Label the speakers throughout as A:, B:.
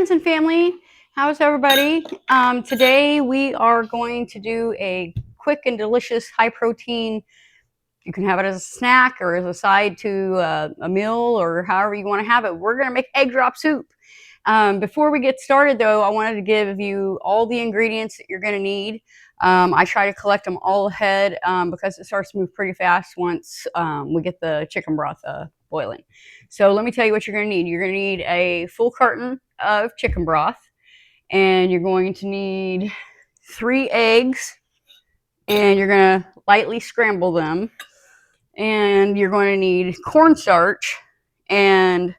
A: friends and family. How's everybody? Today we are going to do a quick and delicious high protein. You can have it as a snack or as a side to a meal or however you want to have it. We're going to make egg drop soup. Before we get started though, I wanted to give you all the ingredients that you're going to need. I try to collect them all ahead because it starts to move pretty fast once we get the chicken broth boiling. So let me tell you what you're going to need. You're going to need a full carton of chicken broth, and you're going to need 3 eggs, and you're going to lightly scramble them, and you're going to need cornstarch, and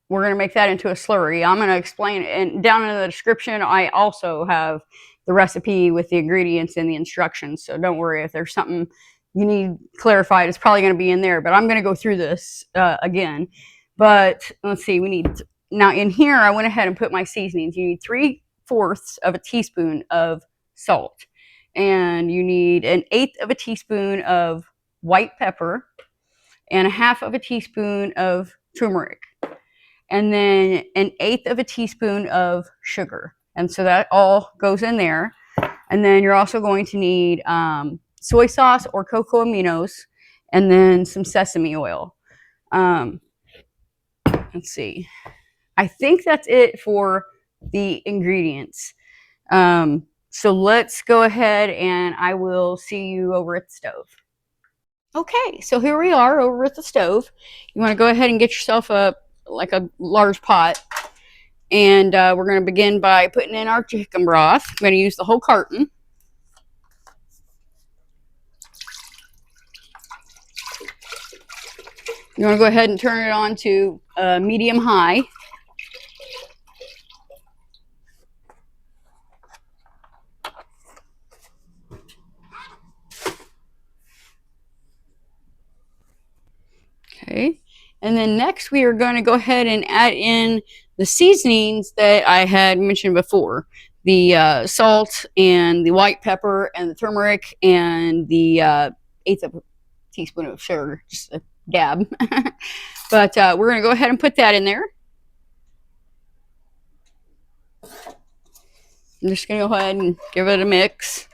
A: we're going to make that into a slurry. I'm going to explain it, and down in the description I also have the recipe with the ingredients and the instructions, so don't worry if there's something you need clarified. It's probably going to be in there, but I'm going to go through this again. But let's see, we need, now in here I went ahead and put my seasonings. You need 3/4 of a teaspoon of salt, and you need 1/8 of a teaspoon of white pepper, and 1/2 of a teaspoon of turmeric, and then 1/8 of a teaspoon of sugar. And so that all goes in there. And then you're also going to need soy sauce or cocoa aminos, and then some sesame oil. Let's see. I think that's it for the ingredients. So let's go ahead and I will see you over at the stove. Okay, so here we are over at the stove. You want to go ahead and get yourself a large pot, and we're going to begin by putting in our chicken broth. I'm going to use the whole carton. You want to go ahead and turn it on to medium high. Okay, and then next we are going to go ahead and add in the seasonings that I had mentioned before. The salt and the white pepper and the turmeric and the 1/8 of a teaspoon of sugar, just a dab. But we're going to go ahead and put that in there. I'm just going to go ahead and give it a mix.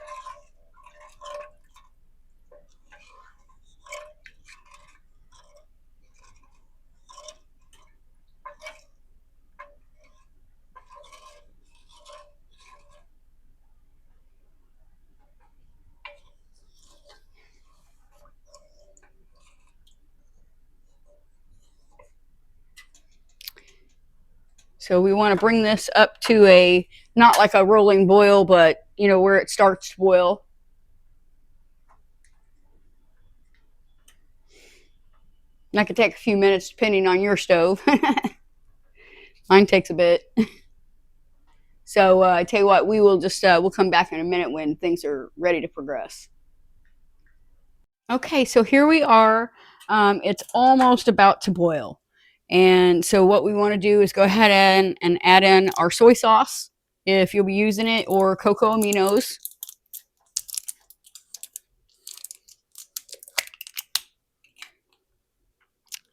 A: So we want to bring this up to a, not like a rolling boil, but you know, where it starts to boil. That could take a few minutes depending on your stove. Mine takes a bit. So I tell you what, we will just, we'll come back in a minute when things are ready to progress. Okay, so here we are. It's almost about to boil. And so what we want to do is go ahead and add in our soy sauce, if you'll be using it, or cocoa aminos.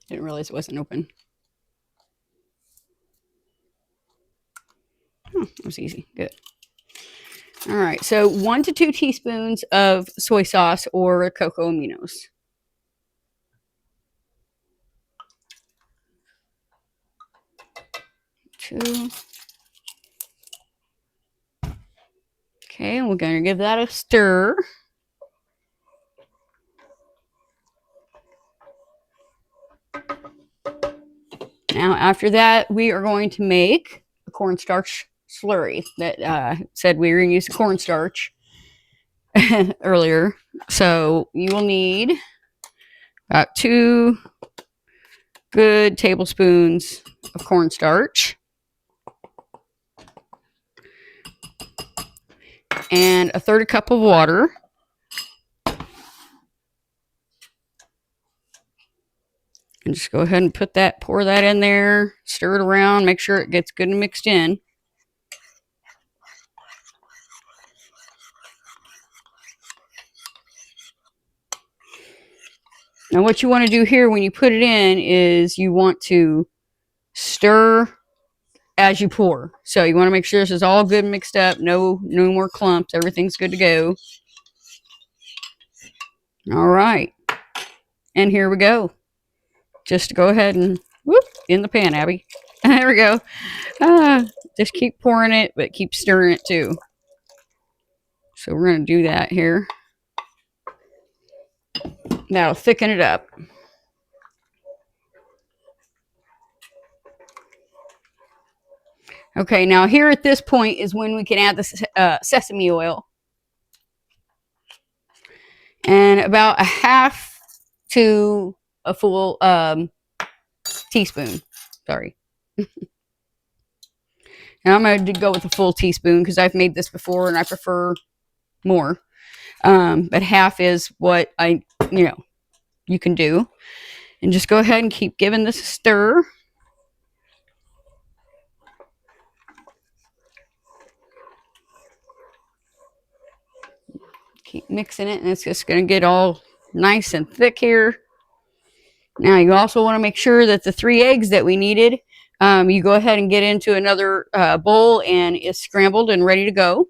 A: Didn't realize it wasn't open. Oh, that was easy. Good. All right, so 1 to 2 teaspoons of soy sauce or cocoa aminos. Two. Okay, we're going to give that a stir. Now, after that, we are going to make a cornstarch slurry. That said we were going to use cornstarch earlier. So you will need about 2 good tablespoons of cornstarch, and 1/3 cup of water. And just go ahead and pour that in there, stir it around, make sure it gets good and mixed in. Now what you want to do here when you put it in is you want to stir as you pour. So you want to make sure this is all good mixed up. No more clumps. Everything's good to go. All right. And here we go. Just go ahead and whoop in the pan, Abby. There we go. Just keep pouring it, but keep stirring it too. So we're going to do that here. That'll thicken it up. Okay, now here at this point is when we can add the sesame oil. And about a half to a full teaspoon. Sorry. And I'm going to go with a full teaspoon because I've made this before and I prefer more. But half is what you can do. And just go ahead and keep giving this a stir. Keep mixing it, and it's just going to get all nice and thick here. Now you also want to make sure that the 3 eggs that we needed, you go ahead and get into another bowl and it's scrambled and ready to go.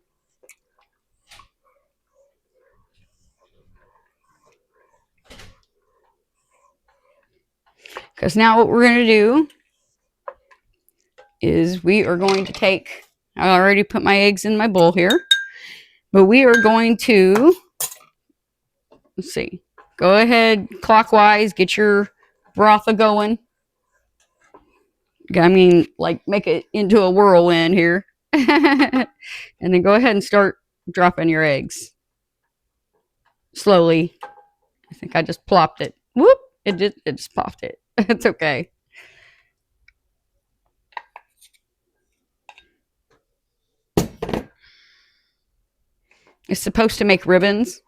A: Because now what we're going to do is we are going to take, I already put my eggs in my bowl here, but we are going to, let's see, go ahead clockwise, get your broth going. I mean, like, make it into a whirlwind here. And then go ahead and start dropping your eggs. Slowly. I think I just plopped it. Whoop! It just popped it. It's okay. It's supposed to make ribbons.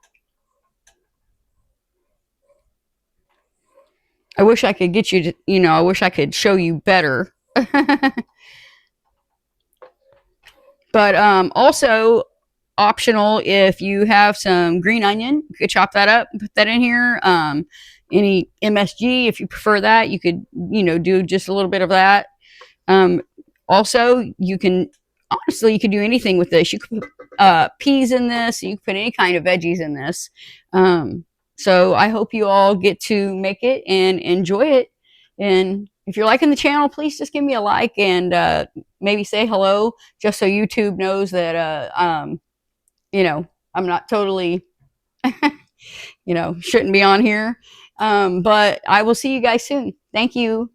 A: I wish I could get you to, I wish I could show you better. But also optional, if you have some green onion, you could chop that up, put that in here. Any MSG, if you prefer that, you could, do just a little bit of that. Also, you can, honestly, you could do anything with this. You could put peas in this. You could put any kind of veggies in this. So I hope you all get to make it and enjoy it. And if you're liking the channel, please just give me a like and maybe say hello, just so YouTube knows that, I'm not totally, shouldn't be on here. But I will see you guys soon. Thank you.